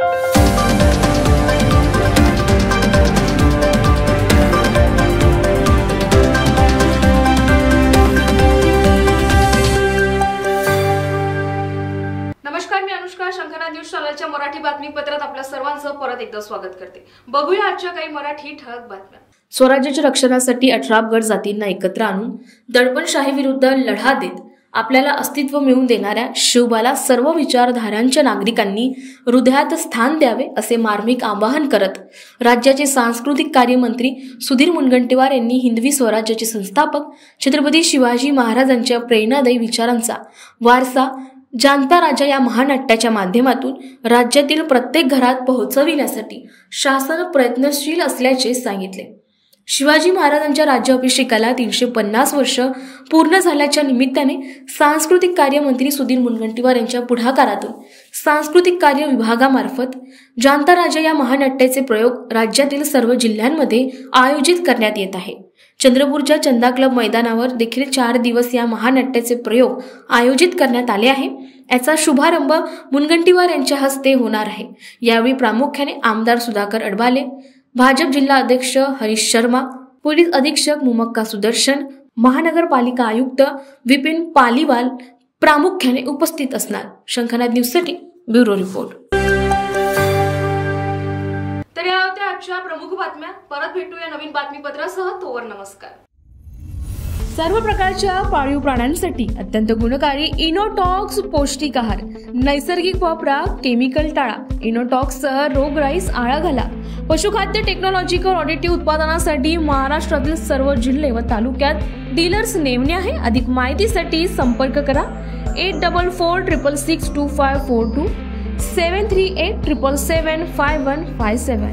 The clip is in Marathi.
नमस्कार, मी अनुष्का. शंखनाद न्यूज चॅनलच्या मराठी बातमीपत्रात आपल्या सर्वांचं परत एकदा स्वागत करते. बघूया आजच्या काही मराठी ठळक बातम्या. स्वराज्याच्या रक्षणासाठी 18 गट जातींना एकत्र आणून दडपणशाही विरुद्ध लढा देत आपल्याला अस्तित्व मिळवून देणाऱ्या शिवबाला सर्व विचारधारांच्या नागरिकांनी हृदयात स्थान द्यावे असे मार्मिक आवाहन करत राज्याचे सांस्कृतिक कार्यमंत्री सुधीर मुनगंटीवार यांनी हिंदवी स्वराज्याचे संस्थापक छत्रपती शिवाजी महाराजांच्या प्रेरणादायी विचारांचा वारसा जाणता राजा या महानाट्याच्या माध्यमातून राज्यातील प्रत्येक घरात पोहोचविण्यासाठी शासन प्रयत्नशील असल्याचे सांगितले. शिवाजी महाराजांच्या राज्याभिषेकाला 350 वर्ष पूर्ण झाल्याच्या निमित्ताने सांस्कृतिक कार्यमंत्री सुधीर मुनगंटीवार यांच्या पुढाकारातून सांस्कृतिक कार्य विभागामार्फत जाणता राजा या महानाट्याचे प्रयोग राज्यातील सर्व जिल्ह्यांमध्ये आयोजित करण्यात येत आहे. चंद्रपूरच्या चंदा क्लब मैदानावर देखील 4 दिवस या महानाट्याचे प्रयोग आयोजित करण्यात आले आहे. याचा शुभारंभ मुनगंटीवार यांच्या हस्ते होणार आहे. यावेळी प्रामुख्याने आमदार सुधाकर अडबाले, भाजप जिल्हा अध्यक्ष हरीश शर्मा, पोलीस अधीक्षक मुमक्का सुदर्शन, महानगरपालिका आयुक्त विपिन पालीवाल प्रामुख्याने उपस्थित असणार. शंखनाद न्यूजसाठी ब्युरो रिपोर्ट. तर या होत्या आजच्या प्रमुख बातम्या. परत भेटूया नवीन बातमीपत्रासह. तोवर नमस्कार. सर्व प्रकारच्या पाळीव प्राण्यांसाठी अत्यंत गुणकारी इनोटॉक्स पौष्टिक आहार. नैसर्गिक वापरा, केमिकल टाळा. इनोटॉक्ससह रोगराईस आळा घाला. पशुखाद्य टेक्नॉलॉजिकल ऑडिटिव्ह उत्पादनासाठी महाराष्ट्रातील सर्व जिल्हे व तालुक्यात डीलर्स नेमणे आहे. अधिक माहितीसाठी संपर्क करा 8446625542 738775157.